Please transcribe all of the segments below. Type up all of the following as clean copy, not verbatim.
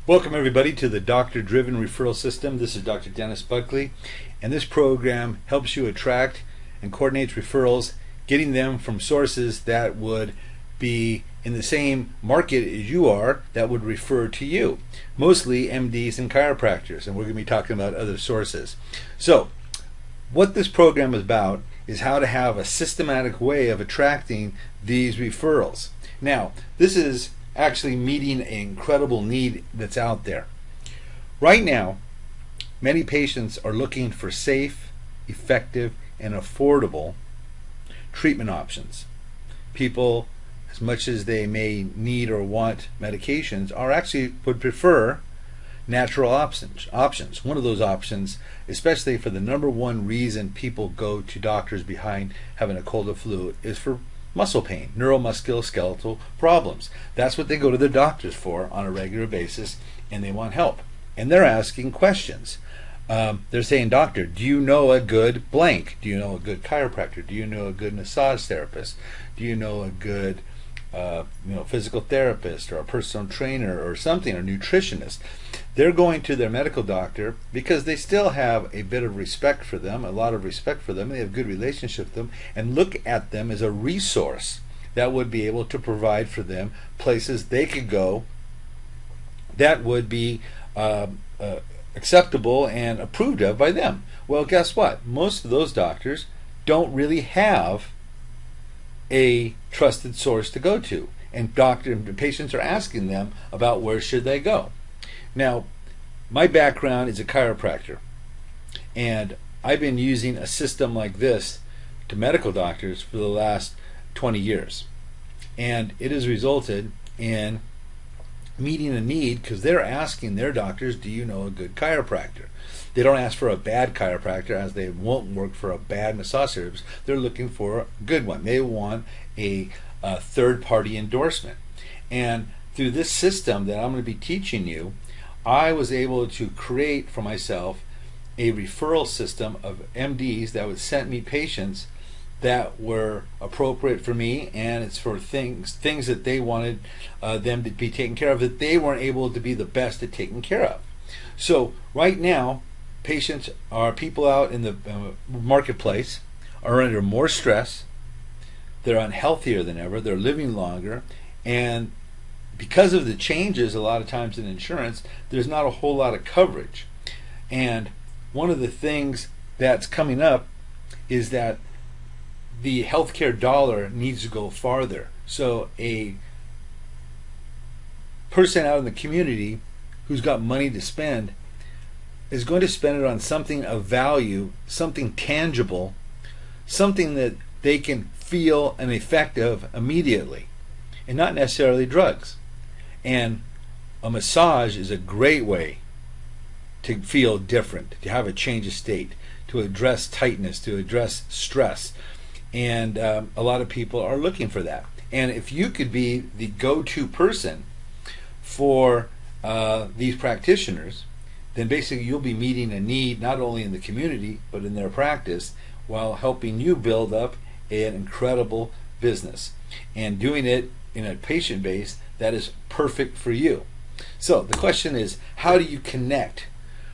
Welcome everybody to the Doctor-Driven Referral System. This is Dr. Dennis Buckley, and this program helps you attract and coordinates referrals, getting them from sources that would be in the same market as you are, that would refer to you. Mostly MDs and chiropractors, and we're going to be talking about other sources. So, what this program is about is how to have a systematic way of attracting these referrals. Now, this is actually meeting an incredible need that's out there. Right now, many patients are looking for safe, effective, and affordable treatment options. People, as much as they may need or want medications, would prefer natural options. One of those options, especially for the number one reason people go to doctors behind having a cold or flu, is for muscle pain, neuromusculoskeletal problems. That's what they go to their doctors for on a regular basis, and they want help. And they're asking questions. They're saying, "Doctor, do you know a good blank? Do you know a good chiropractor? Do you know a good massage therapist? Do you know a good physical therapist or a personal trainer or something, or nutritionist?" They're going to their medical doctor because they still have a bit of respect for them, a lot of respect for them. They have a good relationship with them and look at them as a resource that would be able to provide for them places they could go that would be acceptable and approved of by them. Well, guess what? Most of those doctors don't really have a trusted source to go to, and patients are asking them about where should they go. Now, my background is a chiropractor, and I've been using a system like this to medical doctors for the last 20 years, and it has resulted in meeting a need because they're asking their doctors, "Do you know a good chiropractor?" They don't ask for a bad chiropractor, as they won't work for a bad massage therapist. They're looking for a good one. They want a third-party endorsement. And through this system that I'm going to be teaching you, I was able to create for myself a referral system of MDs that would send me patients that were appropriate for me, and it's for things that they wanted them to be taken care of that they weren't able to be the best at taking care of. So right now, people out in the marketplace are under more stress. They're unhealthier than ever. They're living longer, and because of the changes a lot of times in insurance, there's not a whole lot of coverage. And one of the things that's coming up is that the healthcare dollar needs to go farther. So a person out in the community who's got money to spend is going to spend it on something of value, something tangible, something that they can feel an effect of immediately, and not necessarily drugs. And a massage is a great way to feel different, to have a change of state, to address tightness, to address stress. And a lot of people are looking for that. And if you could be the go-to person for these practitioners, then basically you'll be meeting a need not only in the community but in their practice, while helping you build up an incredible business and doing it in a patient base that is perfect for you. So the question is, how do you connect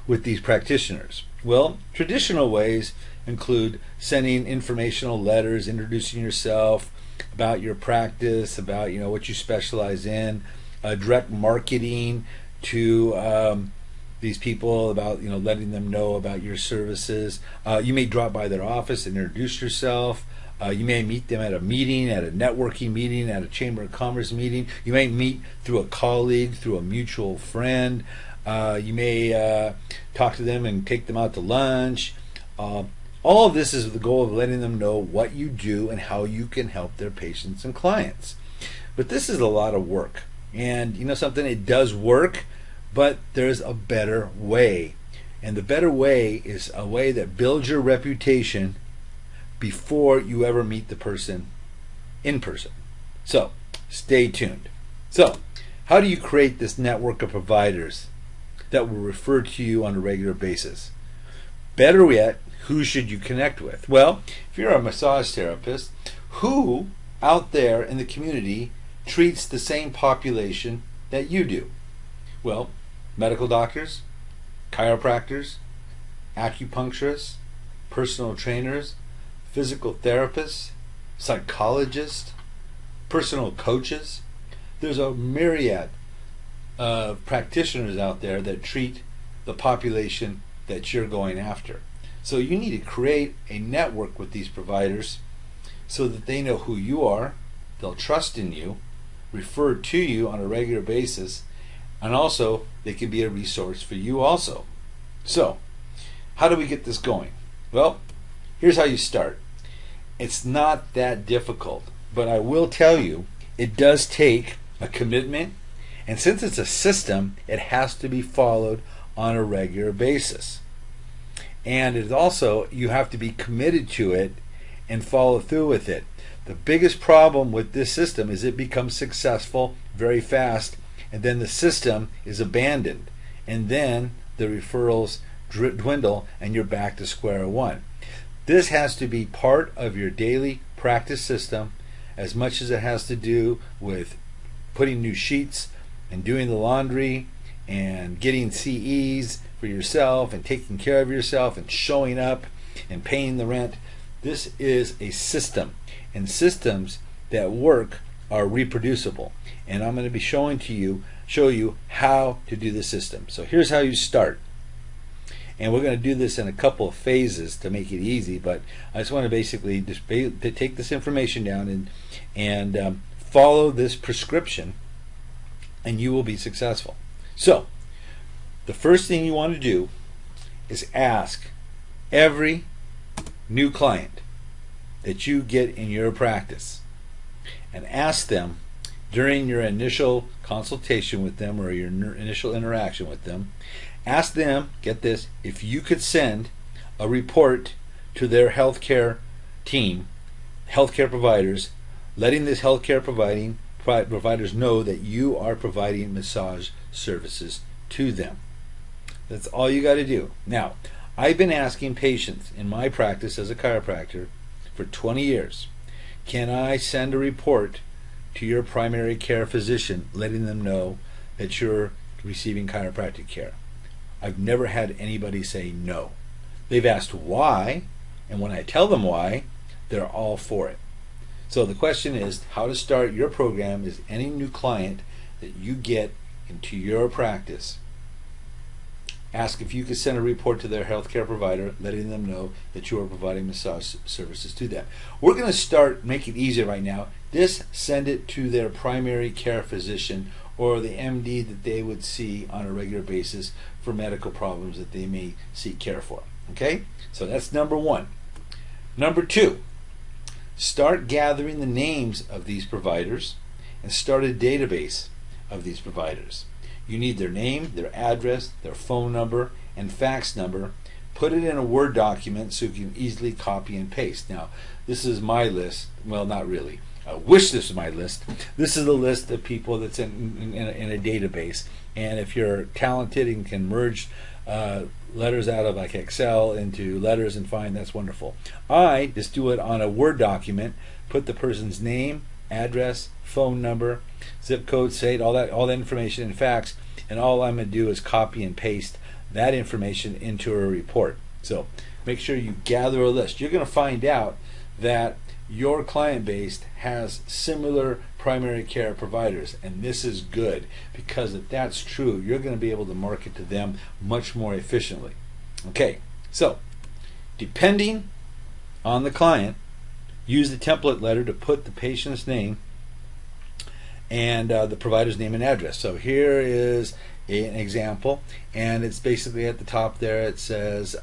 with these practitioners? Well, traditional ways include sending informational letters, introducing yourself, about your practice, about what you specialize in, direct marketing to these people, about letting them know about your services. You may drop by their office and introduce yourself. You may meet them at a meeting, at a networking meeting, at a Chamber of Commerce meeting. You may meet through a colleague, through a mutual friend. You may talk to them and take them out to lunch. All of this is with the goal of letting them know what you do and how you can help their patients and clients. But this is a lot of work. And something, it does work, but there's a better way. And the better way is a way that builds your reputation before you ever meet the person in person. So stay tuned. So how do you create this network of providers that will refer to you on a regular basis? Better yet, who should you connect with? Well, if you're a massage therapist, who out there in the community treats the same population that you do? Well, medical doctors, chiropractors, acupuncturists, personal trainers, physical therapists, psychologists, personal coaches. There's a myriad of practitioners out there that treat the population that you're going after. So you need to create a network with these providers so that they know who you are, they'll trust in you, refer to you on a regular basis, and also they can be a resource for you also. So, how do we get this going? Well, here's how you start. It's not that difficult, but I will tell you, it does take a commitment, and since it's a system, it has to be followed on a regular basis. And it also, you have to be committed to it and follow through with it. The biggest problem with this system is it becomes successful very fast, and then the system is abandoned, and then the referrals dwindle and you're back to square one. This has to be part of your daily practice system as much as it has to do with putting new sheets and doing the laundry and getting CEs for yourself and taking care of yourself and showing up and paying the rent. This is a system, and systems that work are reproducible, and I'm going to be show you how to do the system. So here's how you start, and we're going to do this in a couple of phases to make it easy, but I just want to basically just take this information down and follow this prescription, and you will be successful. So the first thing you want to do is ask every new client that you get in your practice, and ask them during your initial consultation with them or your initial interaction with them, ask them, get this, if you could send a report to their healthcare team, healthcare providers, letting this healthcare providers know that you are providing massage services to them. That's all you got to do. Now, I've been asking patients in my practice as a chiropractor for 20 years, can I send a report to your primary care physician letting them know that you're receiving chiropractic care? I've never had anybody say no. They've asked why, and when I tell them why, they're all for it. So the question is how to start your program is any new client that you get into your practice, ask if you could send a report to their healthcare provider letting them know that you are providing massage services to them. We're going to start making it easier right now. Send it to their primary care physician or the MD that they would see on a regular basis for medical problems that they may seek care for. Okay? So that's number one. Number two, start gathering the names of these providers and start a database of these providers. You need their name, their address, their phone number, and fax number. Put it in a Word document so you can easily copy and paste. Now, this is my list. Well, not really. I wish this was my list. This is the list of people that's in a database. And if you're talented and can merge letters out of like Excel into letters and find, that's wonderful. I just do it on a Word document, put the person's name, address, phone number, zip code, state, all that information in fax, and all I'm going to do is copy and paste that information into a report. So make sure you gather a list. You're going to find out that your client base has similar primary care providers, and this is good, because if that's true, you're going to be able to market to them much more efficiently. Okay, so depending on the client, use the template letter to put the patient's name and the provider's name and address. So here is an example, and it's basically at the top there. It says,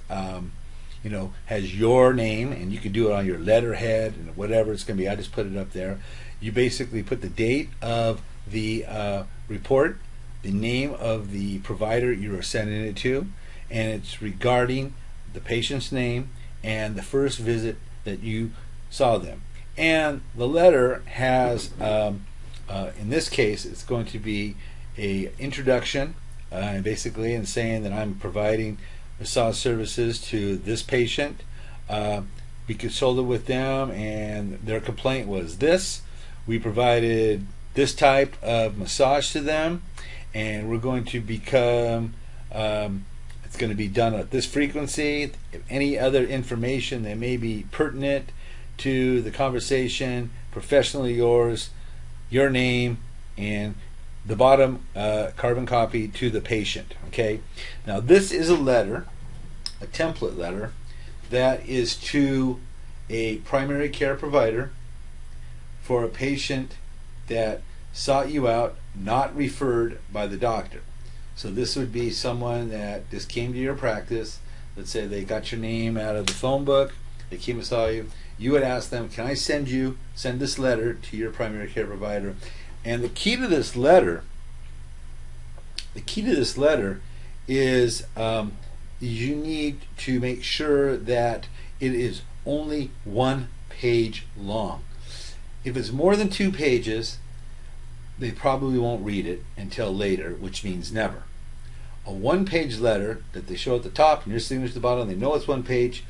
has your name, and you can do it on your letterhead and whatever it's going to be. I just put it up there. You basically put the date of the report, the name of the provider you are sending it to, and it's regarding the patient's name and the first visit that you saw them. And the letter has, in this case, it's going to be a introduction, basically, and saying that I'm providing massage services to this patient. We consulted with them, and their complaint was this. We provided this type of massage to them, and we're going to become it's going to be done at this frequency. If any other information that may be pertinent to the conversation, professionally yours, your name, and the bottom carbon copy to the patient. Okay, now this is a letter, a template letter, that is to a primary care provider for a patient that sought you out, not referred by the doctor. So this would be someone that just came to your practice. Let's say they got your name out of the phone book, they came and saw you. You would ask them, can I send this letter to your primary care provider? And the key to this letter is you need to make sure that it is only 1 page long. If it's more than 2 pages, they probably won't read it until later, which means never. A 1-page letter that they show at the top and your signature at the bottom, they know it's 1 page,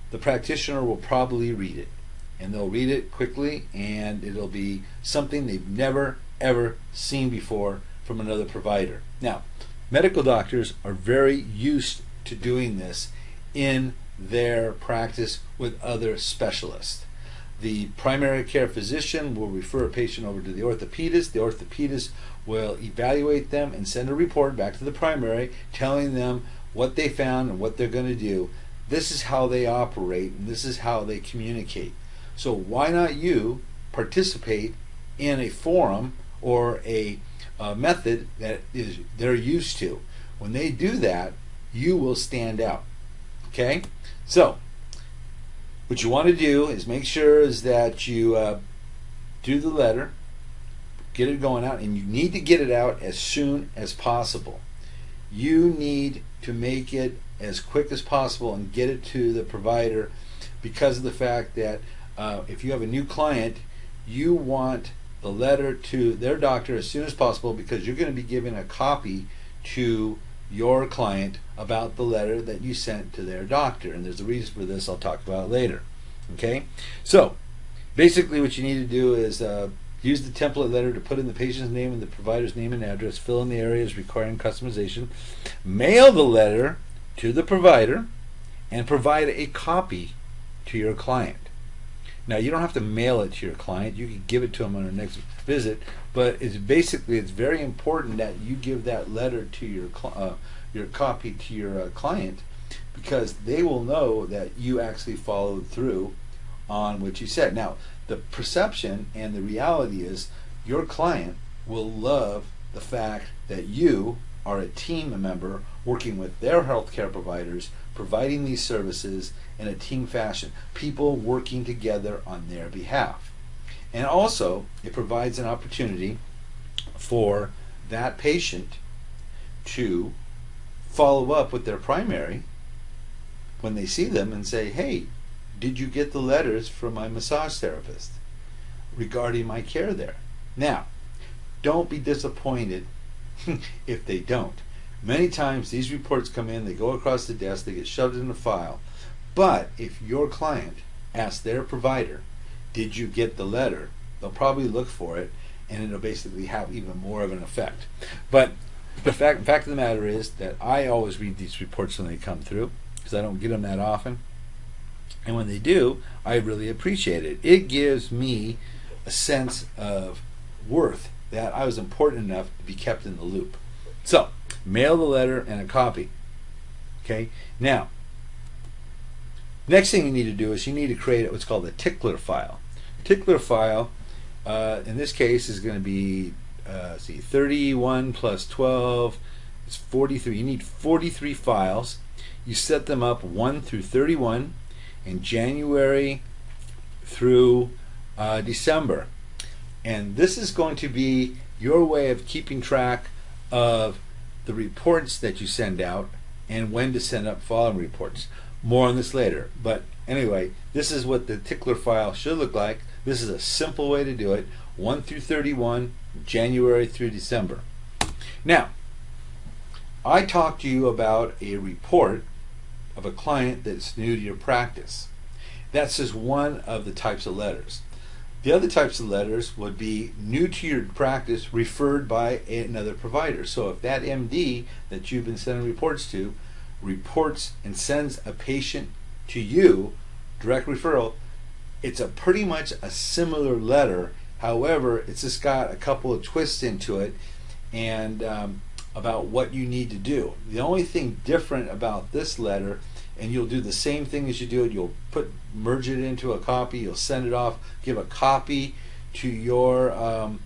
the practitioner will probably read it. And they'll read it quickly, and it'll be something they've never ever seen before from another provider. Now, medical doctors are very used to doing this in their practice with other specialists. The primary care physician will refer a patient over to the orthopedist. The orthopedist will evaluate them and send a report back to the primary telling them what they found and what they're going to do. This is how they operate, and this is how they communicate. So why not you participate in a forum or a method that they're used to? When they do that, you will stand out. Okay? So what you want to do is make sure is that you do the letter, get it going out, and you need to get it out as soon as possible. You need to make it as quick as possible and get it to the provider, because of the fact that if you have a new client, you want the letter to their doctor as soon as possible, because you're going to be giving a copy to your client about the letter that you sent to their doctor, and there's a reason for this I'll talk about later. Okay, so basically what you need to do is use the template letter to put in the patient's name and the provider's name and address, fill in the areas requiring customization, mail the letter to the provider, and provide a copy to your client. Now, you don't have to mail it to your client. You can give it to them on their next visit, but it's very important that you give that letter to your copy to your client, because they will know that you actually followed through on what you said. Now, the perception and the reality is your client will love the fact that you are a team member working with their healthcare providers, providing these services in a team fashion, people working together on their behalf. And also, it provides an opportunity for that patient to follow up with their primary when they see them and say, hey, did you get the letters from my massage therapist regarding my care there? Now, don't be disappointed if they don't. Many times these reports come in, they go across the desk, they get shoved in a file. But if your client asks their provider, did you get the letter, they'll probably look for it, and it'll basically have even more of an effect. But the fact of the matter is that I always read these reports when they come through, because I don't get them that often. And when they do, I really appreciate it. It gives me a sense of worth, that I was important enough to be kept in the loop. So, mail the letter and a copy. Okay? Now, next thing you need to do is you need to create what's called a tickler file. Tickler file, in this case, is going to be 31 plus 12 is 43. You need 43 files. You set them up 1 through 31 in January through December. And this is going to be your way of keeping track of the reports that you send out and when to send up following reports. More on this later. But anyway, this is what the tickler file should look like. This is a simple way to do it. 1 through 31, January through December. Now, I talked to you about a report of a client that's new to your practice. That's just one of the types of letters. The other types of letters would be new to your practice, referred by another provider. So if that MD that you've been sending reports to reports and sends a patient to you, direct referral, it's a pretty much a similar letter. However, it's just got a couple of twists into it and about what you need to do. The only thing different about this letter, and you'll do the same thing as you do it, you'll merge it into a copy, you'll send it off, give a copy to your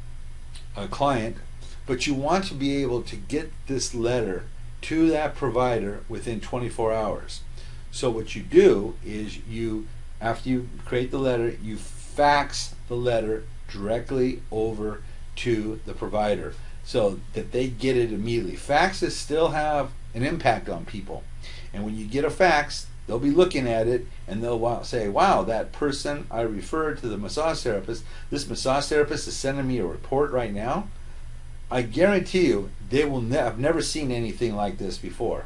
client, but you want to be able to get this letter to that provider within 24 hours. So what you do is after you create the letter, you fax the letter directly over to the provider so that they get it immediately. Faxes still have an impact on people. And when you get a fax, they'll be looking at it and they'll say, wow, that person I referred to the massage therapist, this massage therapist is sending me a report right now. I guarantee you they will have never seen anything like this before.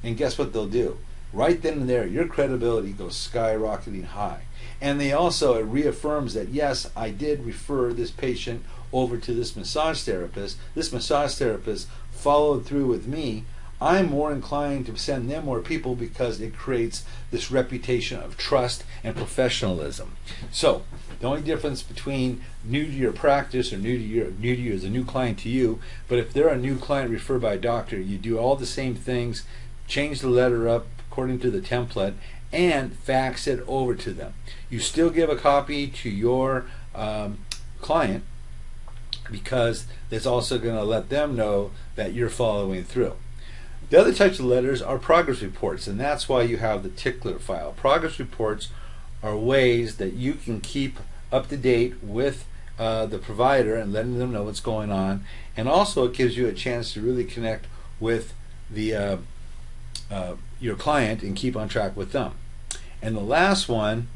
And guess what they'll do? Right then and there, your credibility goes skyrocketing high. And it reaffirms that, yes, I did refer this patient over to this massage therapist. This massage therapist followed through with me. I'm more inclined to send them more people because it creates this reputation of trust and professionalism. So the only difference between new to your practice or new to you is a new client to you, but if they're a new client referred by a doctor, you do all the same things, change the letter up according to the template, and fax it over to them. You still give a copy to your client because it's also going to let them know that you're following through. The other types of letters are progress reports, and that's why you have the tickler file. Progress reports are ways that you can keep up to date with the provider and letting them know what's going on, and also it gives you a chance to really connect with the your client and keep on track with them. And the last one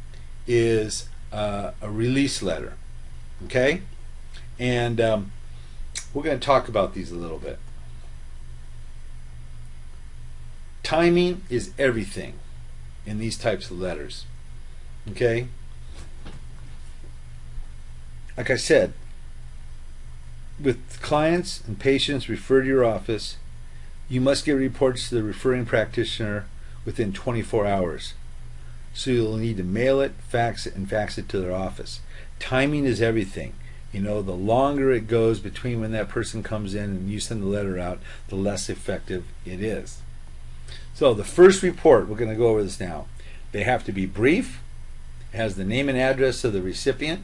is a release letter. Okay, and we're going to talk about these a little bit. Timing is everything in these types of letters. Okay? Like I said, with clients and patients referred to your office, you must give reports to the referring practitioner within 24 hours. So you'll need to mail it, fax it, and fax it to their office. Timing is everything. You know, the longer it goes between when that person comes in and you send the letter out, the less effective it is. So the first report, we're going to go over this now. They have to be brief. It has the name and address of the recipient,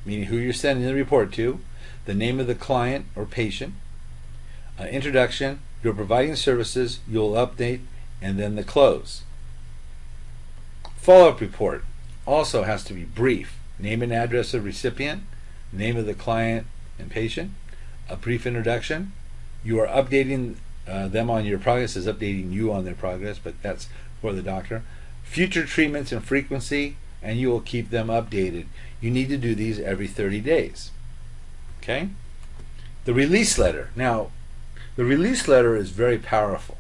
meaning who you're sending the report to, the name of the client or patient, introduction, you're providing services, you'll update, and then the close. Follow-up report also has to be brief. Name and address of recipient, name of the client and patient, a brief introduction. You are updating them on your progress, is updating you on their progress, but that's for the doctor. Future treatments and frequency, and you will keep them updated. You need to do these every 30 days. Okay? The release letter. Now, the release letter is very powerful.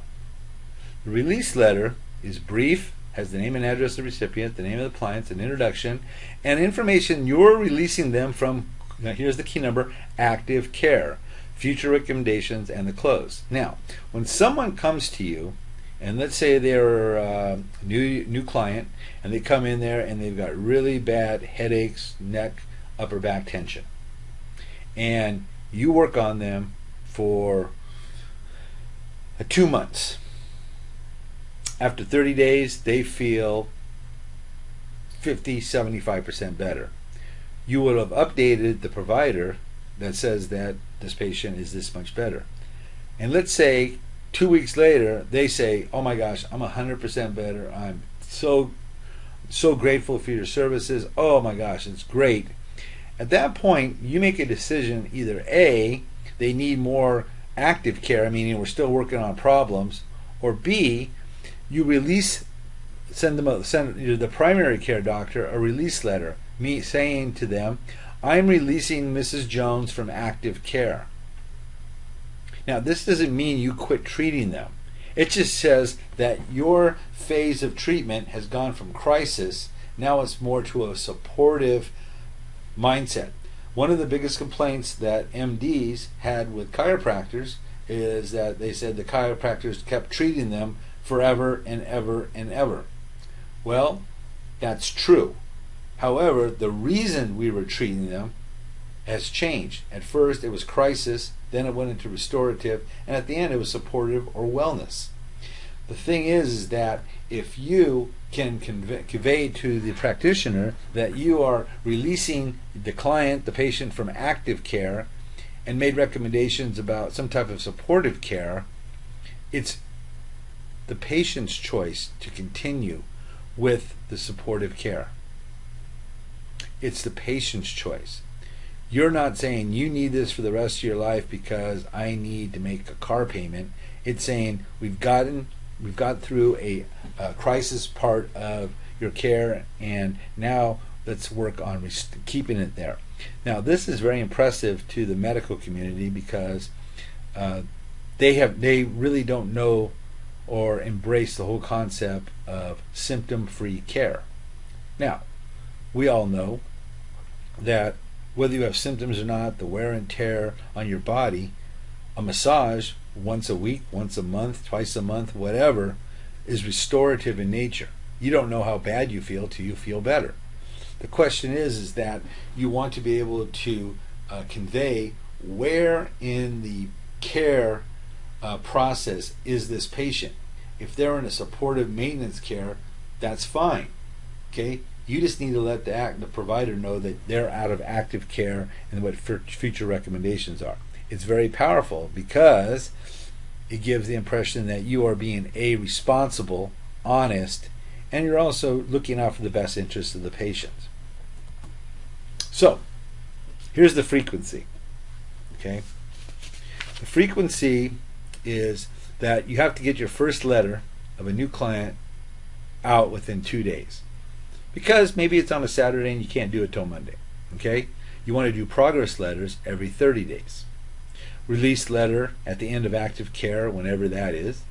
The release letter is brief, has the name and address of the recipient, the name of the client, an introduction, and information you're releasing them from, now here's the key number, active care, future recommendations, and the close. Now, when someone comes to you, and let's say they're a new client, and they come in there and they've got really bad headaches, neck, upper back tension, and you work on them for 2 months. After 30 days, they feel 50-75% better. You would have updated the provider that says that this patient is this much better. And let's say 2 weeks later, they say, oh my gosh, I'm 100% better. I'm so grateful for your services. Oh my gosh, it's great. At that point, you make a decision, either A, they need more active care, meaning we're still working on problems, or B, you send the primary care doctor a release letter, saying to them, I'm releasing Mrs. Jones from active care. Now, this doesn't mean you quit treating them. It just says that your phase of treatment has gone from crisis, now it's more to a supportive mindset. One of the biggest complaints that MDs had with chiropractors is that they said the chiropractors kept treating them forever and ever and ever. Well, that's true. However, the reason we were treating them has changed. At first it was crisis, then it went into restorative, and at the end it was supportive or wellness. The thing is that if you can convey to the practitioner that you are releasing the client, the patient, from active care and made recommendations about some type of supportive care, it's the patient's choice to continue with the supportive care. It's the patient's choice. You're not saying you need this for the rest of your life because I need to make a car payment. It's saying we've got through a crisis part of your care, and now let's work on keeping it there. Now, this is very impressive to the medical community because they really don't know or embrace the whole concept of symptom-free care. Now, we all know that whether you have symptoms or not, the wear and tear on your body, a massage once a week, once a month, twice a month, whatever, is restorative in nature. You don't know how bad you feel till you feel better. The question is that you want to be able to convey where in the care process is this patient. If they're in a supportive maintenance care, that's fine. Okay, you just need to let the provider know that they're out of active care and what future recommendations are. It's very powerful because it gives the impression that you are being responsible, honest, and you're also looking out for the best interests of the patient. So, here's the frequency. Okay, the frequency is that you have to get your first letter of a new client out within 2 days. Because maybe it's on a Saturday and you can't do it till Monday. Okay? You want to do progress letters every 30 days. Release letter at the end of active care, whenever that is.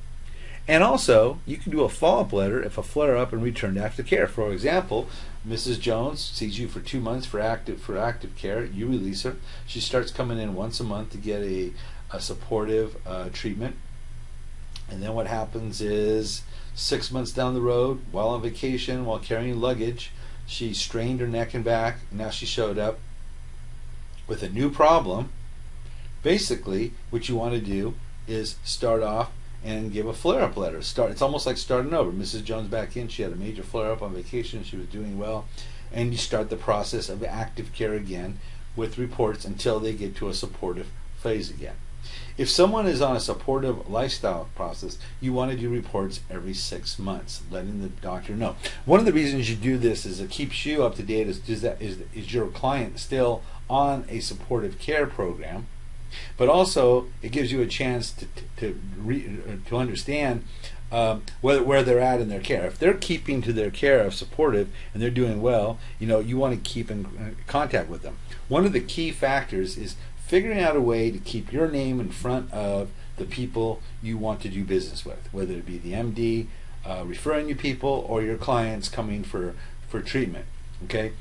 And also, you can do a follow-up letter if a flare-up and return to active care. For example, Mrs. Jones sees you for 2 months for active care. You release her. She starts coming in once a month to get a supportive treatment. And then what happens is 6 months down the road, while on vacation, while carrying luggage, she strained her neck and back, and now she showed up with a new problem. Basically, what you want to do is start off and give a flare-up letter. It's almost like starting over. Mrs. Jones back in, she had a major flare-up on vacation, she was doing well, and you start the process of active care again with reports until they get to a supportive phase again. If someone is on a supportive lifestyle process, you want to do reports every 6 months, letting the doctor know. One of the reasons you do this is it keeps you up to date. Is your client still on a supportive care program? But also, it gives you a chance to understand where they're at in their care. If they're keeping to their care of supportive and they're doing well, you want to keep in contact with them. One of the key factors is figuring out a way to keep your name in front of the people you want to do business with, whether it be the MD referring you people or your clients coming for treatment. Okay,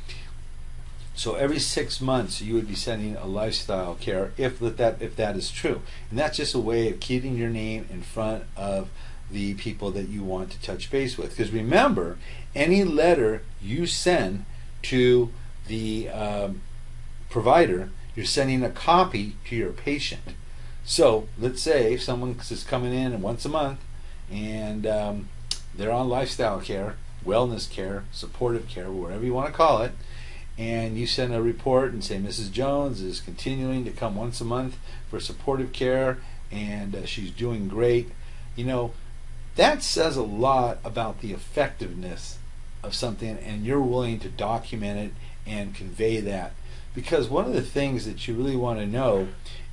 so every 6 months you would be sending a lifestyle care if that is true, and that's just a way of keeping your name in front of the people that you want to touch base with. Because remember, any letter you send to the provider, you're sending a copy to your patient. So let's say if someone is coming in once a month and they're on lifestyle care, wellness care, supportive care, whatever you want to call it, and you send a report and say Mrs. Jones is continuing to come once a month for supportive care and she's doing great, that says a lot about the effectiveness of something, and you're willing to document it and convey that. Because one of the things that you really want to know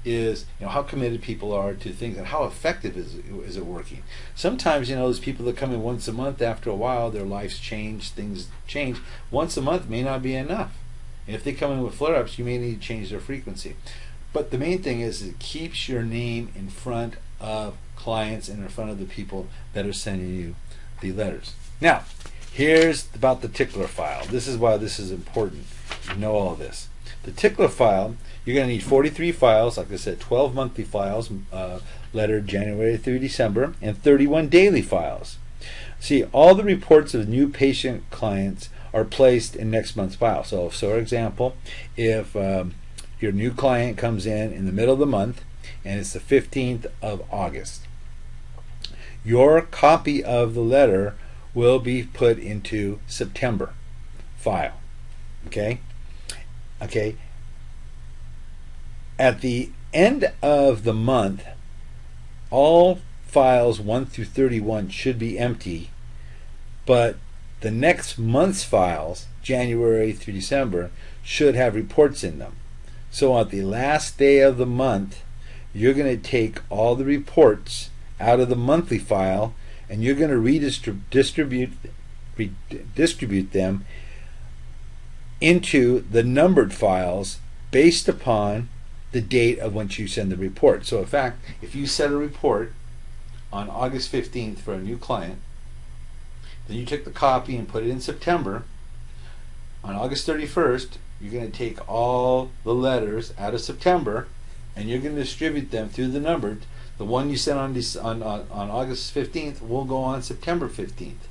is how committed people are to things and how effective is it working. Sometimes those people that come in once a month, after a while their lives change, things change. Once a month may not be enough. And if they come in with flare-ups, you may need to change their frequency. But the main thing is it keeps your name in front of clients and in front of the people that are sending you the letters. Now, here's about the tickler file. This is why this is important. You know all of this. The tickler file, you're going to need 43 files, like I said, 12 monthly files, lettered January through December, and 31 daily files. See, all the reports of new patient clients are placed in next month's file. So for example, if your new client comes in the middle of the month, and it's the 15th of August, your copy of the letter will be put into September file. Okay? At the end of the month, all files 1 through 31 should be empty, but the next month's files, January through December, should have reports in them. So on the last day of the month, you're going to take all the reports out of the monthly file, and you're going to redistribute them into the numbered files based upon the date of when you send the report. So in fact, if you send a report on August 15th for a new client, then you took the copy and put it in September, on August 31st, you're going to take all the letters out of September and you're going to distribute them through the numbered. The one you sent on August 15th will go on September 15th.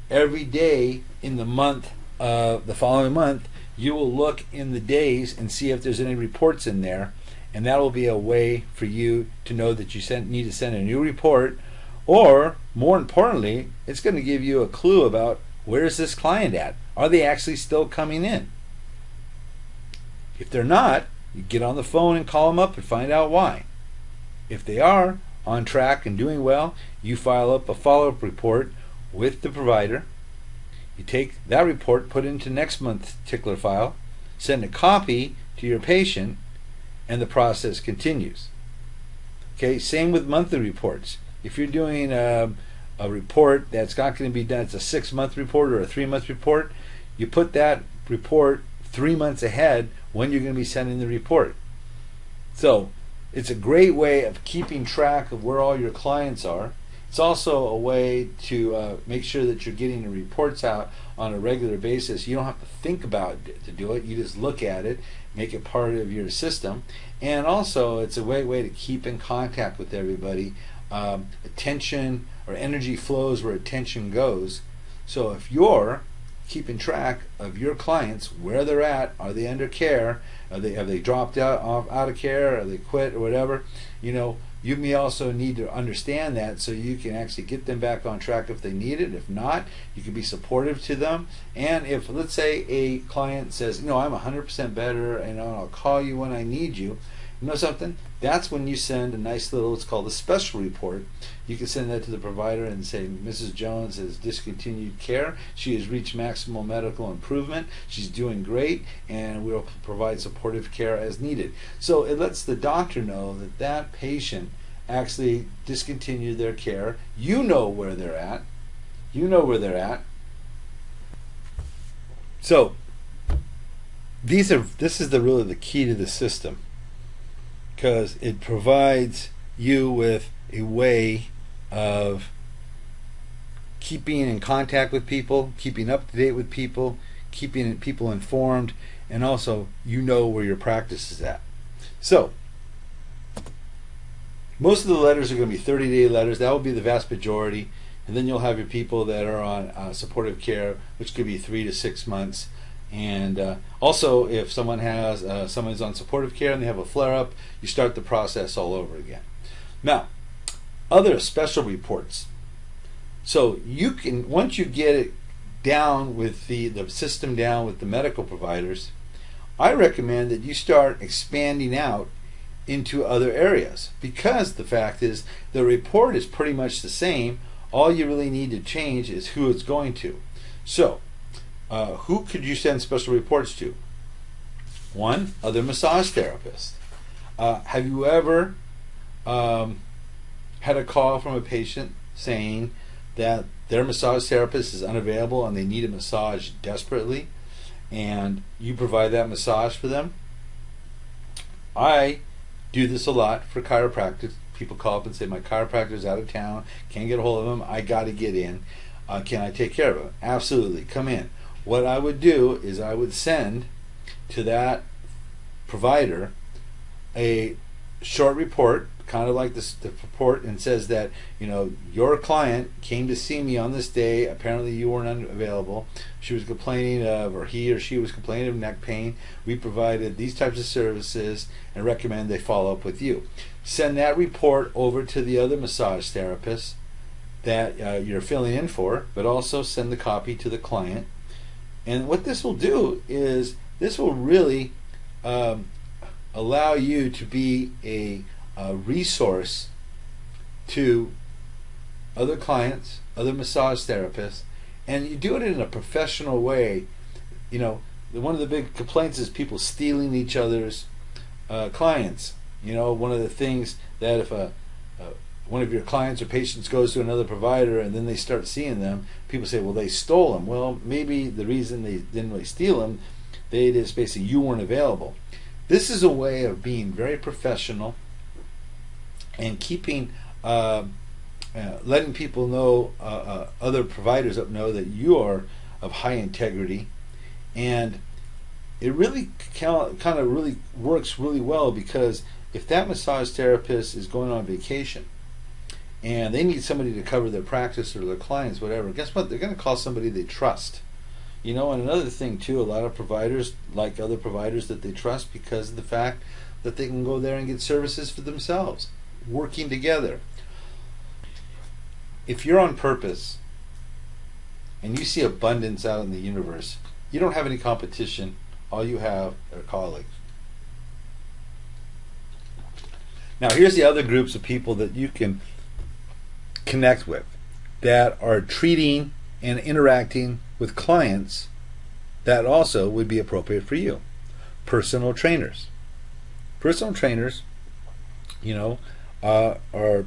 Every day in the month, the following month, you will look in the days and see if there's any reports in there, and that will be a way for you to know that you need to send a new report, or more importantly, it's going to give you a clue about where is this client at. Are they actually still coming in? If they're not, you get on the phone and call them up and find out why. If they are on track and doing well, you file up a follow-up report with the provider. You take that report, put it into next month's tickler file, send a copy to your patient, and the process continues. Okay, same with monthly reports. If you're doing a report that's not going to be done, it's a 6-month report or a 3-month report, you put that report 3 months ahead when you're going to be sending the report. So it's a great way of keeping track of where all your clients are. It's also a way to make sure that you're getting the reports out on a regular basis. You don't have to think about it to do it. You just look at it, make it part of your system. And also, it's a great way to keep in contact with everybody. Attention or energy flows where attention goes. So if you're keeping track of your clients, where they're at, are they under care, have they dropped out of care, are they quit or whatever, you may also need to understand that so you can actually get them back on track if they need it. If not, you can be supportive to them. And if, let's say, a client says, I'm 100% better and I'll call you when I need you, you know something? That's when you send a nice little, it's called a special report. You can send that to the provider and say, Mrs. Jones has discontinued care. She has reached maximal medical improvement. She's doing great, and we'll provide supportive care as needed. So it lets the doctor know that that patient actually discontinued their care. You know where they're at. So this is really the key to the system, because it provides you with a way of keeping in contact with people, keeping up to date with people, keeping people informed, and also where your practice is at. So most of the letters are going to be 30-day letters. That will be the vast majority, and then you'll have your people that are on supportive care, which could be 3 to 6 months. And also, if someone's on supportive care and they have a flare-up, you start the process all over again. Now, other special reports. So you can, once you get it down with the system down with the medical providers, I recommend that you start expanding out into other areas, because the fact is the report is pretty much the same. All you really need to change is who it's going to. So who could you send special reports to? One, other massage therapists. Have you ever had a call from a patient saying that their massage therapist is unavailable and they need a massage desperately, and you provide that massage for them? I do this a lot for chiropractic. People call up and say, my chiropractor's out of town, can't get a hold of him, I got to get in. Can I take care of him? Absolutely, come in. What I would do is I would send to that provider a short report, kind of like this, the report, and says that, you know, your client came to see me on this day. Apparently you weren't available. She was complaining of, or he or she was complaining of neck pain. We provided these types of services and recommend they follow up with you. Send that report over to the other massage therapist that you're filling in for, but also send the copy to the client. And what this will do is this will really allow you to be a resource to other clients, other massage therapists, and you do it in a professional way. You know, one of the big complaints is people stealing each other's clients. You know, one of the things that if one of your clients or patients goes to another provider and then they start seeing them, people say, well, they stole them. Well, maybe the reason they didn't really steal them, they just basically you weren't available. This is a way of being very professional and keeping, letting people know, other providers know that you are of high integrity, and it really kind of really works really well, because if that massage therapist is going on vacation and they need somebody to cover their practice or their clients, whatever, guess what? They're going to call somebody they trust. You know, and another thing too, a lot of providers like other providers that they trust because of the fact that they can go there and get services for themselves, working together. If you're on purpose and you see abundance out in the universe, you don't have any competition. All you have are colleagues. Now, here's the other groups of people that you can connect with that are treating and interacting with clients that also would be appropriate for you. Personal trainers. Personal trainers, you know, are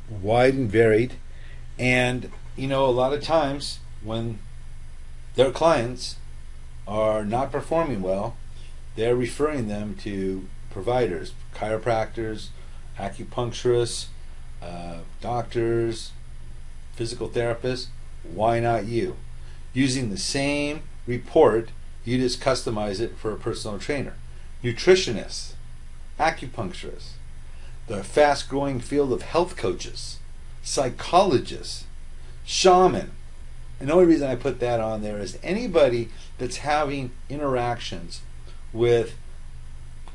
wide and varied, and you know, a lot of times when their clients are not performing well, they're referring them to providers, chiropractors, acupuncturists, doctors, physical therapists. Why not you? Using the same report, you just customize it for a personal trainer. Nutritionists, acupuncturists, the fast-growing field of health coaches, psychologists, shaman. And the only reason I put that on there is anybody that's having interactions with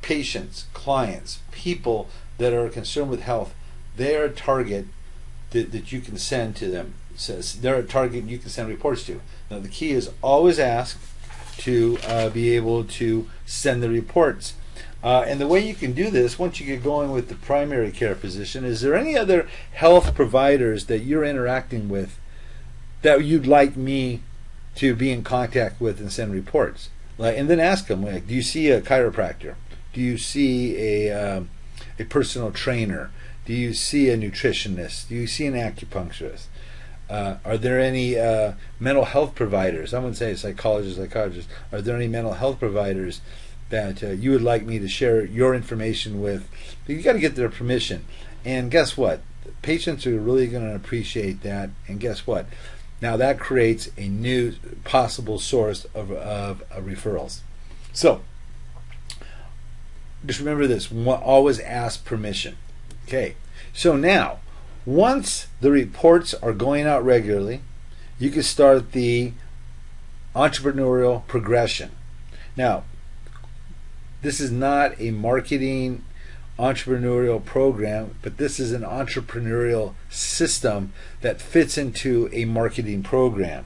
patients, clients, people that are concerned with health, they're a target that you can send to them. It says they're a target you can send reports to. Now the key is always ask to be able to send the reports. And the way you can do this, once you get going with the primary care physician, is there any other health providers that you're interacting with that you'd like me to be in contact with and send reports? Like, and then ask them, like, do you see a chiropractor? Do you see a personal trainer? Do you see a nutritionist? Do you see an acupuncturist? Are there any mental health providers? I wouldn't say psychologists, psychiatrists. Are there any mental health providers that you would like me to share your information with? You got to get their permission. And guess what? Patients are really going to appreciate that. And guess what? Now that creates a new possible source of referrals. So just remember this: always ask permission. Okay. So now, once the reports are going out regularly, you can start the entrepreneurial progression. Now, this is not a marketing entrepreneurial program, but this is an entrepreneurial system that fits into a marketing program.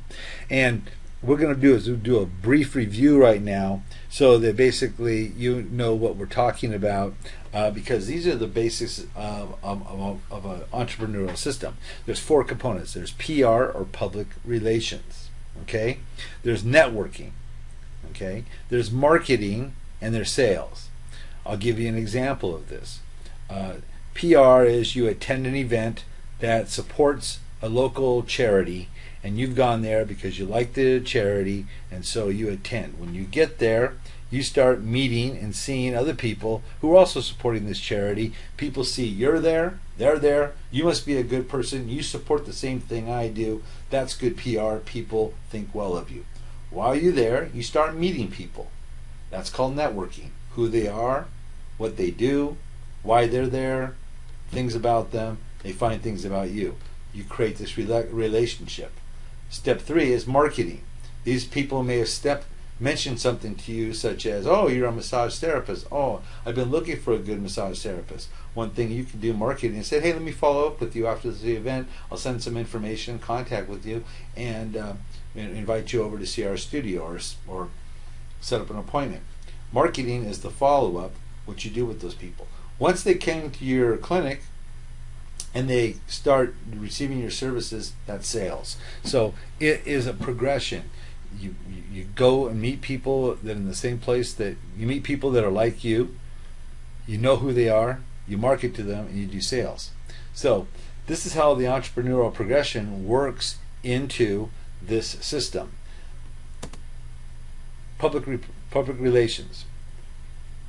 And what we're going to do is we'll do a brief review right now so that basically you know what we're talking about, because these are the basics of an entrepreneurial system. There's 4 components. There's PR, or public relations. Okay? There's networking. Okay? There's marketing, and there's sales. I'll give you an example of this. PR is you attend an event that supports a local charity, and you've gone there because you like the charity, and so you attend. When you get there, you start meeting and seeing other people who are also supporting this charity. People see you're there, they're there, you must be a good person, you support the same thing I do. That's good PR. People think well of you. While you're there, you start meeting people. That's called networking. who they are, what they do, why they're there, things about them. They find things about you. You create this relationship. Step 3 is marketing. These people may have mentioned something to you such as, oh, you're a massage therapist. Oh, I've been looking for a good massage therapist. One thing you can do marketing is say, hey, let me follow up with you after the event. I'll send some information, contact with you, and invite you over to see our studio or set up an appointment. Marketing is the follow-up, what you do with those people. Once they came to your clinic and they start receiving your services, that's sales. So it is a progression. You go and meet people that are in the same place, that you meet people that are like you know who they are, you market to them, and you do sales. So this is how the entrepreneurial progression works into this system. Public relations.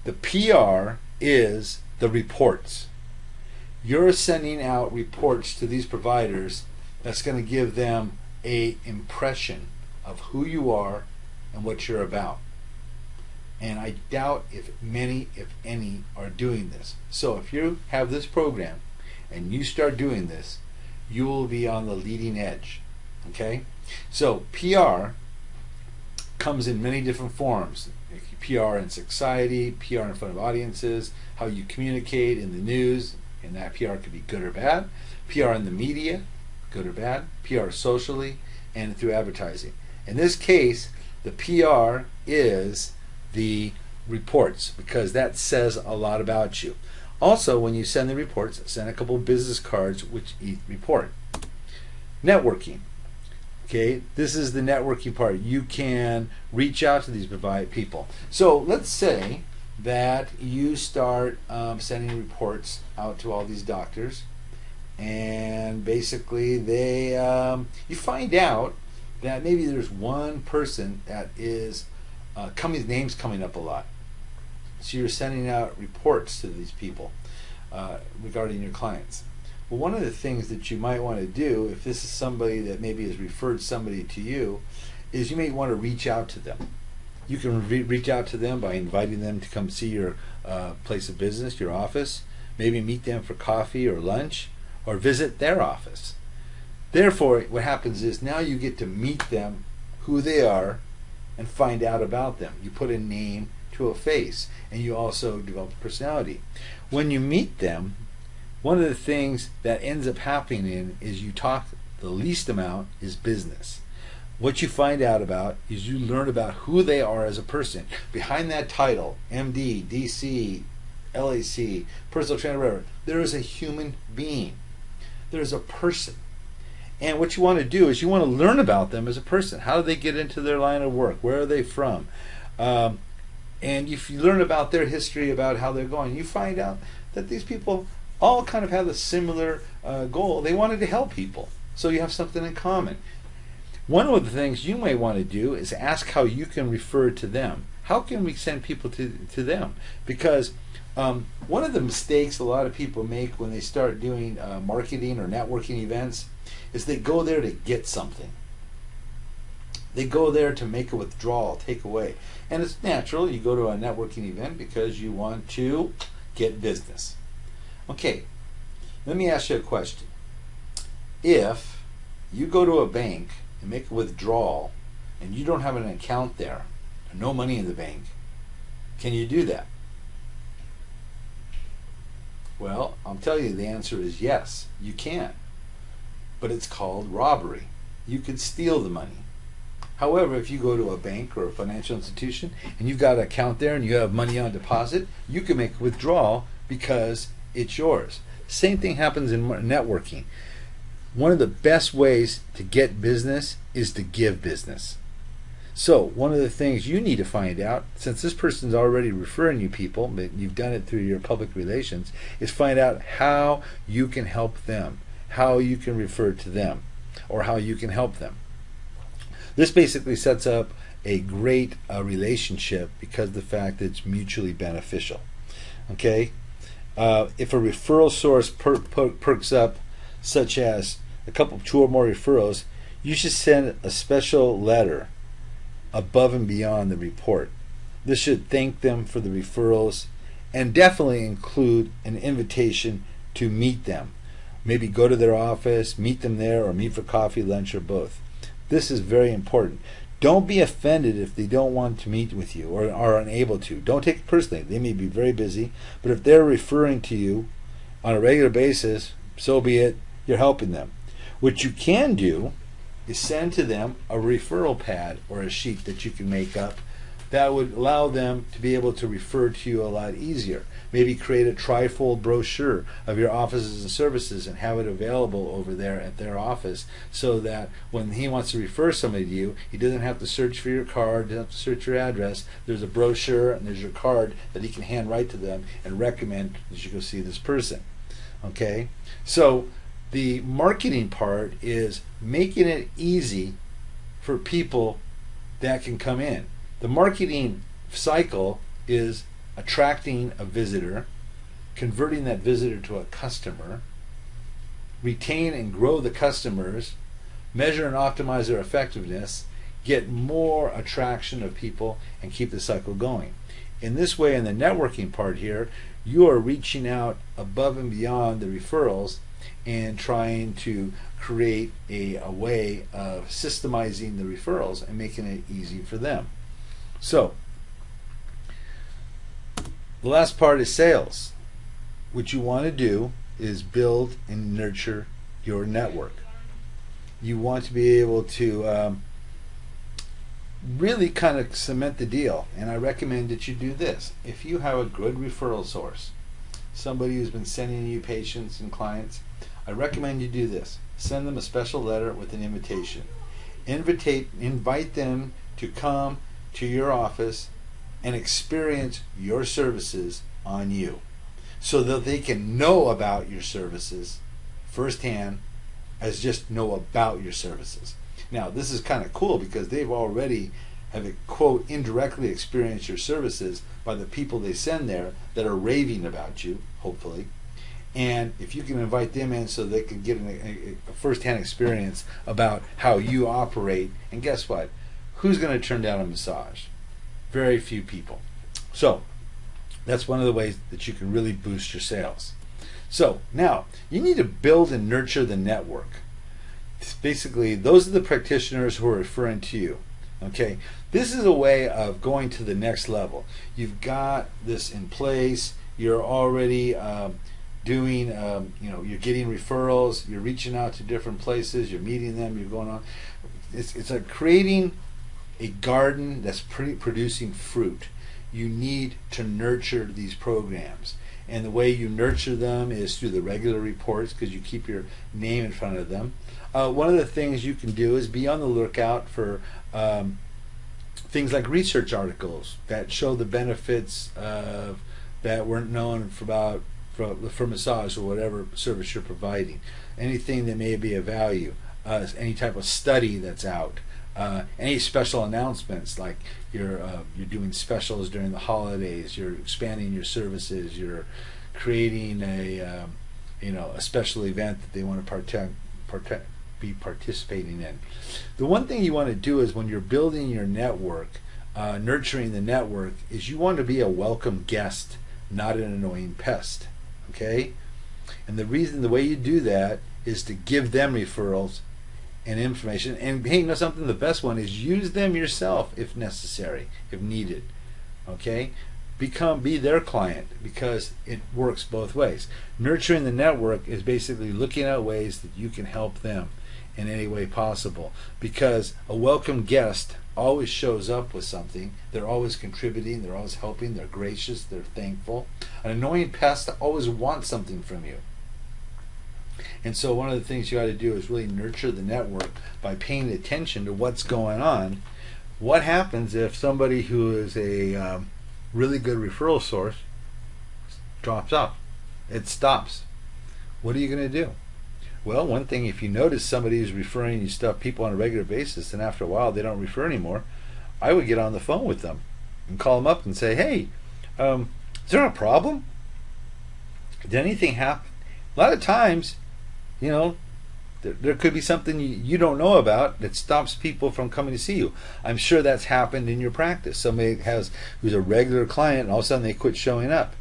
The PR is the reports. You're sending out reports to these providers that's going to give them an impression of who you are and what you're about. And I doubt if many, if any, are doing this. So if you have this program and you start doing this, you will be on the leading edge. Okay? So PR comes in many different forms. PR in society, PR in front of audiences, how you communicate in the news, and that PR could be good or bad. PR in the media, good or bad. PR socially, and through advertising. In this case, the PR is the reports, because that says a lot about you. Also, when you send the reports, send a couple of business cards which each report. Networking. Okay, this is the networking part. You can reach out to these people. So let's say that you start sending reports out to all these doctors, and basically they you find out that maybe there's one person that is his name's coming up a lot. So you're sending out reports to these people regarding your clients. Well, one of the things that you might want to do, if this is somebody that maybe has referred somebody to you, is you may want to reach out to them. You can reach out to them by inviting them to come see your place of business, your office, maybe meet them for coffee or lunch, or visit their office. Therefore, what happens is now you get to meet them, who they are, and find out about them. You put a name to a face, and you also develop a personality. When you meet them, one of the things that ends up happening is you talk, the least amount is business. What you find out about is you learn about who they are as a person. Behind that title, MD, DC, LAC, personal trainer, whatever, there is a human being. There is a person. And what you want to do is you want to learn about them as a person. How do they get into their line of work? Where are they from? And if you learn about their history, about how they're going, you find out that these people all kind of have a similar goal. They wanted to help people. So you have something in common. One of the things you may want to do is ask how you can refer to them. How can we send people to them? Because one of the mistakes a lot of people make when they start doing marketing or networking events is they go there to get something. They go there to make a withdrawal, take away. And it's natural. You go to a networking event because you want to get business. Okay, let me ask you a question. If you go to a bank and make a withdrawal and you don't have an account there, no money in the bank, can you do that? Well, I'll tell you the answer is yes, you can. But it's called robbery. You could steal the money. However, if you go to a bank or a financial institution and you've got an account there and you have money on deposit, you can make a withdrawal because it's yours. Same thing happens in networking. One of the best ways to get business is to give business. So one of the things you need to find out, since this person's already referring you people, but you've done it through your public relations, is find out how you can help them, how you can refer to them, or how you can help them. This basically sets up a great relationship because of the fact that it's mutually beneficial. Okay? If a referral source perks up, such as two or more referrals, you should send a special letter above and beyond the report. This should thank them for the referrals and definitely include an invitation to meet them. Maybe go to their office, meet them there, or meet for coffee, lunch, or both. This is very important. Don't be offended if they don't want to meet with you or are unable to. Don't take it personally. They may be very busy, but if they're referring to you on a regular basis, so be it. You're helping them. What you can do is send to them a referral pad or a sheet that you can make up that would allow them to be able to refer to you a lot easier. Maybe create a trifold brochure of your offices and services and have it available over there at their office, so that when he wants to refer somebody to you, he doesn't have to search for your card, doesn't have to search your address. There's a brochure and there's your card that he can hand right to them and recommend that you go see this person. Okay? So the marketing part is making it easy for people that can come in. The marketing cycle is attracting a visitor, converting that visitor to a customer, retain and grow the customers, measure and optimize their effectiveness, get more attraction of people, and keep the cycle going. In this way, in the networking part here, you are reaching out above and beyond the referrals and trying to create a way of systemizing the referrals and making it easy for them. So, the last part is sales. What you want to do is build and nurture your network. You want to be able to really kind of cement the deal, and I recommend that you do this. If you have a good referral source, somebody who's been sending you patients and clients, I recommend you do this. Send them a special letter with an invitation. Invite them to come to your office and experience your services on you, so that they can know about your services firsthand, as just know about your services. Now, this is kind of cool because they've already have a quote indirectly experienced your services by the people they send there that are raving about you, hopefully. And if you can invite them in so they can get a first-hand experience about how you operate, and guess what? Who's going to turn down a massage? Very few people. So that's one of the ways that you can really boost your sales. So now you need to build and nurture the network. Basically, those are the practitioners who are referring to you. Okay, this is a way of going to the next level. You've got this in place. You're already doing, you're getting referrals. You're reaching out to different places. You're meeting them. You're going on. It's like creating a garden that's producing fruit. You need to nurture these programs, and the way you nurture them is through the regular reports, because you keep your name in front of them. One of the things you can do is be on the lookout for things like research articles that show the benefits that weren't known for massage or whatever service you're providing. Anything that may be of value, any type of study that's out. Any special announcements, like you're doing specials during the holidays, you're expanding your services, you're creating a special event that they want to be participating in. The one thing you want to do is when you're building your network, nurturing the network, is you want to be a welcome guest, not an annoying pest. Okay, and the way you do that is to give them referrals and information, and hey, you know something, the best one is use them yourself if necessary, if needed. Okay, be their client, because it works both ways. Nurturing the network is basically looking at ways that you can help them in any way possible, because a welcome guest always shows up with something. They're always contributing, they're always helping, they're gracious, they're thankful. An annoying pest always wants something from you. And so one of the things you got to do is really nurture the network by paying attention to what's going on. What happens if somebody who is a really good referral source drops off? It stops. What are you going to do? Well, one thing, if you notice somebody who's referring you people on a regular basis, and after a while they don't refer anymore, I would get on the phone with them and call them up and say, hey, is there a problem? Did anything happen? A lot of times, There could be something you don't know about that stops people from coming to see you. I'm sure that's happened in your practice. Somebody who's a regular client, and all of a sudden they quit showing up,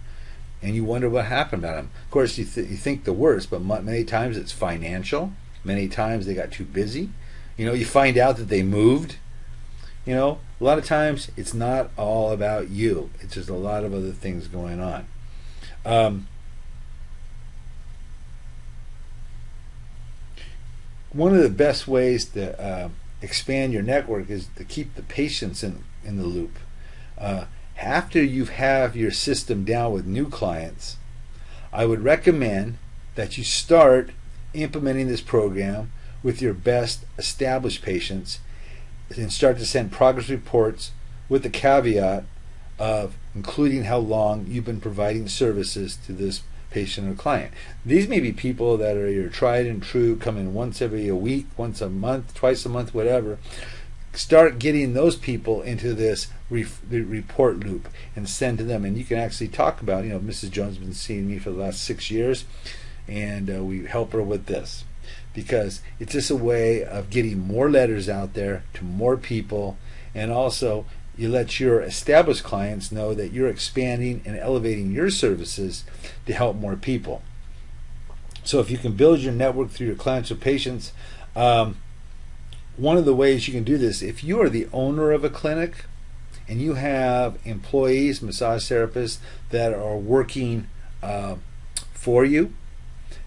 and you wonder what happened about them. Of course, you think the worst, but many times it's financial. Many times they got too busy. You find out that they moved. A lot of times it's not all about you. It's just a lot of other things going on. One of the best ways to expand your network is to keep the patients in the loop. After you have your system down with new clients, I would recommend that you start implementing this program with your best established patients and start to send progress reports with the caveat of including how long you've been providing services to this patient or client. These may be people that are your tried and true, come in once every a week, once a month, twice a month, whatever. Start getting those people into this report loop and send to them. And you can actually talk about, Mrs. Jones has been seeing me for the last 6 years, and we help her with this. Because it's just a way of getting more letters out there to more people, and also you let your established clients know that you're expanding and elevating your services to help more people. So if you can build your network through your clients or patients, one of the ways you can do this, if you are the owner of a clinic and you have employees, massage therapists that are working for you,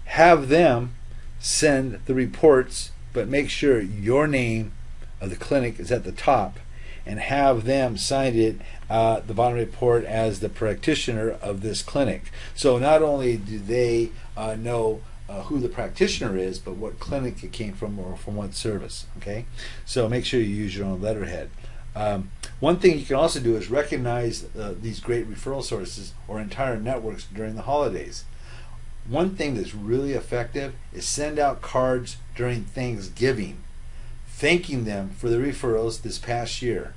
have them send the reports, but make sure your name of the clinic is at the top, and have them sign it, the bottom report, as the practitioner of this clinic. So not only do they know who the practitioner is, but what clinic it came from or from what service. Okay, so make sure you use your own letterhead. One thing you can also do is recognize these great referral sources or entire networks during the holidays. One thing that's really effective is send out cards during Thanksgiving, thanking them for the referrals this past year.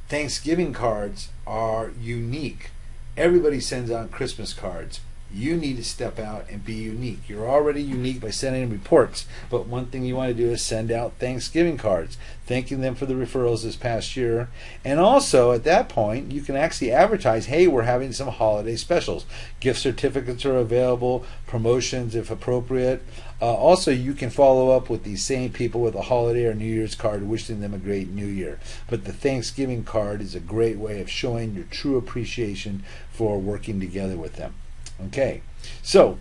Thanksgiving cards are unique. Everybody sends out Christmas cards. You need to step out and be unique. You're already unique by sending reports, but one thing you want to do is send out Thanksgiving cards, thanking them for the referrals this past year. And also, at that point, you can actually advertise, hey, we're having some holiday specials. Gift certificates are available, promotions if appropriate. Also, you can follow up with these same people with a holiday or New Year's card wishing them a great New Year. But the Thanksgiving card is a great way of showing your true appreciation for working together with them. Okay, so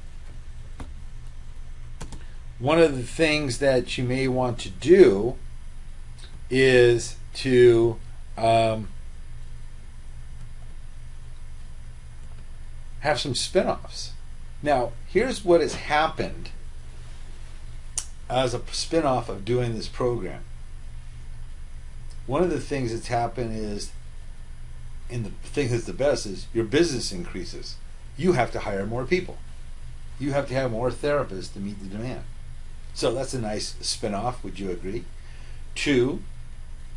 one of the things that you may want to do is to have some spin-offs. Now, here's what has happened as a spin-off of doing this program. One of the things that's happened is, and the thing that's the best, is your business increases. You have to hire more people. You have to have more therapists to meet the demand. So that's a nice spin-off, would you agree? 2,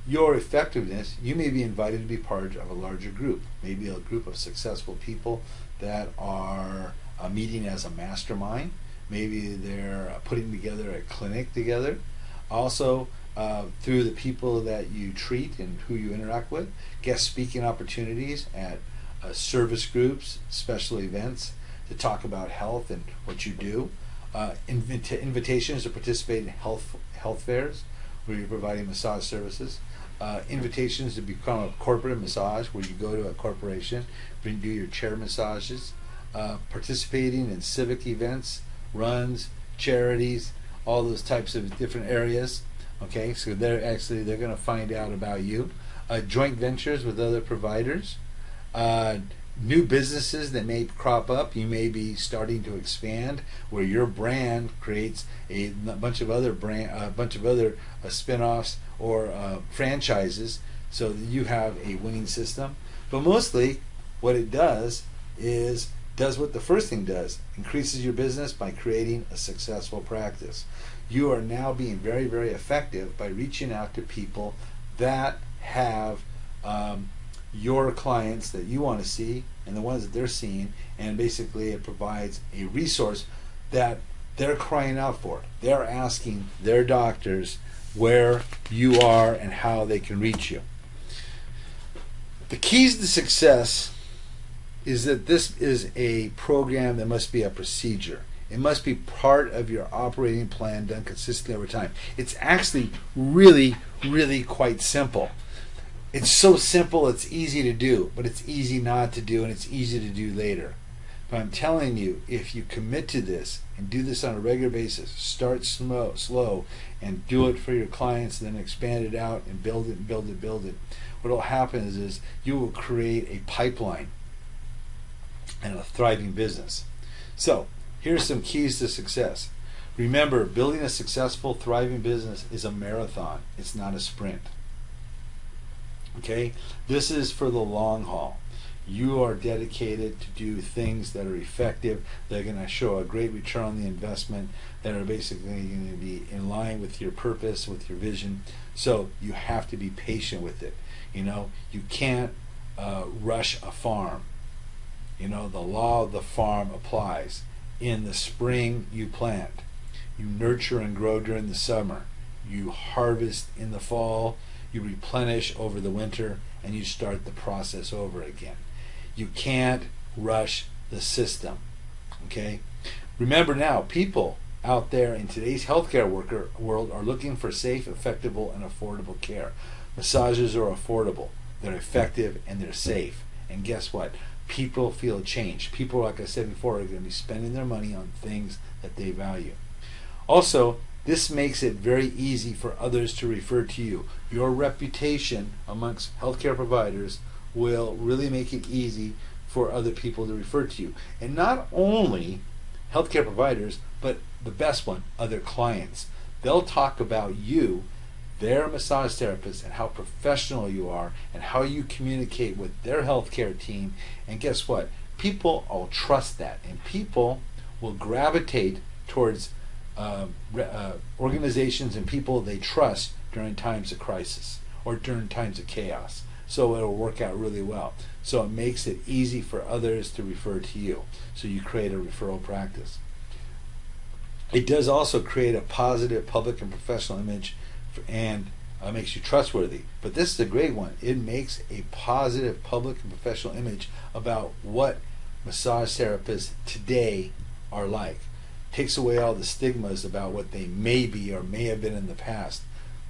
your effectiveness, you may be invited to be part of a larger group, maybe a group of successful people that are meeting as a mastermind. Maybe they're putting together a clinic together. Also, through the people that you treat and who you interact with, guest speaking opportunities at service groups, special events to talk about health and what you do. Invitations to participate in health fairs where you're providing massage services. Invitations to become a corporate massage where you go to a corporation, do your chair massages. Participating in civic events, runs, charities, all those types of different areas. Okay, so they're going to find out about you. Joint ventures with other providers. New businesses that may crop up. You may be starting to expand where your brand creates a bunch of other spin-offs or franchises, so that you have a winning system. But mostly, what it does is what the first thing does: increases your business by creating a successful practice. You are now being very, very effective by reaching out to people that have your clients that you want to see and the ones that they're seeing, and basically it provides a resource that They're crying out for it. They're asking their doctors where you are and how they can reach you. The keys to success is that this is a program that must be a procedure. It must be part of your operating plan done consistently over time. It's actually really, really quite simple. It's so simple, it's easy to do, but it's easy not to do, and it's easy to do later. But I'm telling you, if you commit to this and do this on a regular basis, start slow and do it for your clients, and then expand it out and build it and build it, build it. What will happen is you will create a pipeline and a thriving business. So, here's some keys to success. Remember, building a successful, thriving business is a marathon. It's not a sprint. Okay? This is for the long haul. You are dedicated to do things that are effective, that are going to show a great return on the investment, that are basically going to be in line with your purpose, with your vision. So you have to be patient with it. You can't rush a farm. The law of the farm applies. In the spring, you plant. You nurture and grow during the summer. You harvest in the fall. You replenish over the winter, and you start the process over again. You can't rush the system. Okay? Remember now, people out there in today's healthcare world are looking for safe, effective, and affordable care. Massages are affordable, they're effective, and they're safe. And guess what? People feel change. People, like I said before, are going to be spending their money on things that they value. Also, this makes it very easy for others to refer to you. Your reputation amongst healthcare providers will really make it easy for other people to refer to you. And not only healthcare providers, but the best one, other clients. They'll talk about you, their massage therapist, and how professional you are and how you communicate with their healthcare team. And guess what? People will trust that, and people will gravitate towards organizations and people they trust during times of crisis or during times of chaos. So it'll work out really well. So it makes it easy for others to refer to you. So you create a referral practice. It does also create a positive public and professional image and makes you trustworthy. But this is a great one. It makes a positive public and professional image about what massage therapists today are like. Takes away all the stigmas about what they may be or may have been in the past.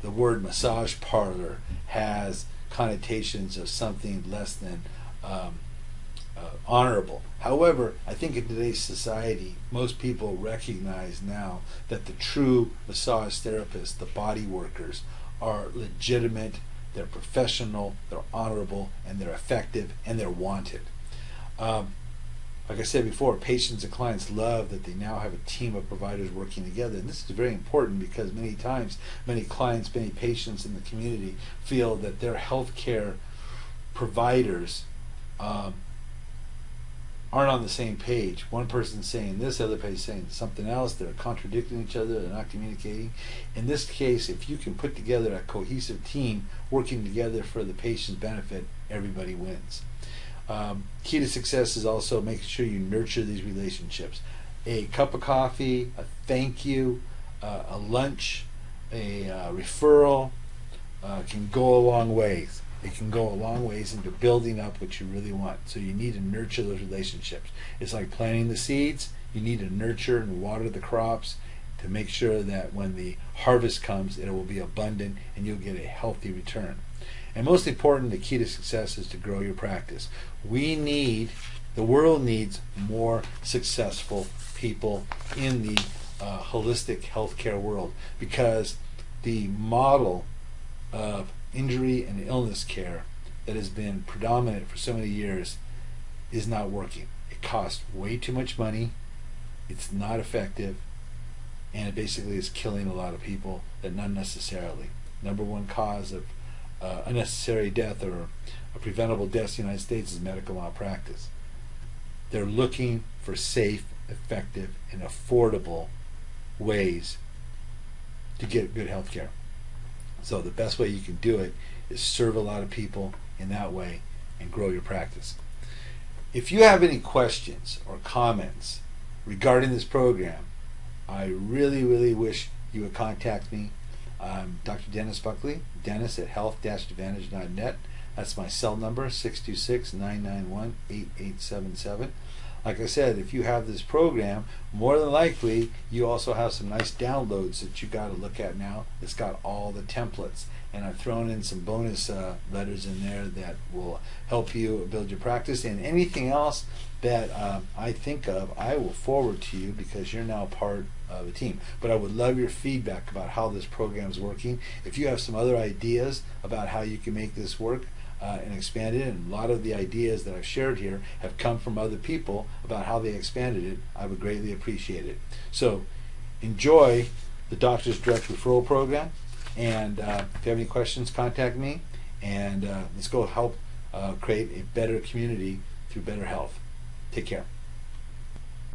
The word massage parlor has connotations of something less than honorable. However, I think in today's society, most people recognize now that the true massage therapists, the body workers, are legitimate, they're professional, they're honorable, and they're effective, and they're wanted. Like I said before, patients and clients love that they now have a team of providers working together. And this is very important because many times, many clients, many patients in the community feel that their healthcare providers aren't on the same page. One person's saying this, the other person's saying something else. They're contradicting each other. They're not communicating. In this case, if you can put together a cohesive team working together for the patient's benefit, everybody wins. Key to success is also making sure you nurture these relationships. A cup of coffee, a thank you, a lunch, a referral can go a long ways. It can go a long ways into building up what you really want. So you need to nurture those relationships. It's like planting the seeds. You need to nurture and water the crops to make sure that when the harvest comes, it will be abundant and you'll get a healthy return. And most important, the key to success is to grow your practice. The world needs more successful people in the holistic healthcare world, because the model of injury and illness care that has been predominant for so many years is not working. It costs way too much money, it's not effective, and it basically is killing a lot of people that not necessarily. Number one cause of unnecessary death or a preventable death in the United States is medical malpractice. They're looking for safe, effective, and affordable ways to get good health care. So the best way you can do it is serve a lot of people in that way and grow your practice. If you have any questions or comments regarding this program, I really, really wish you would contact me. I'm Dr. Dennis Buckley, Dennis at health-advantage.net. That's my cell number, 626-991-8877. Like I said, if you have this program, more than likely you also have some nice downloads that you got to look at now. It's got all the templates, and I've thrown in some bonus letters in there that will help you build your practice. And anything else that I think of, I will forward to you because you're now part of the team. But I would love your feedback about how this program is working. If you have some other ideas about how you can make this work, and expand it, and a lot of the ideas that I've shared here have come from other people about how they expanded it, I would greatly appreciate it. So enjoy the Doctor's Direct Referral Program, and if you have any questions, contact me, and let's go help create a better community through better health. Take care.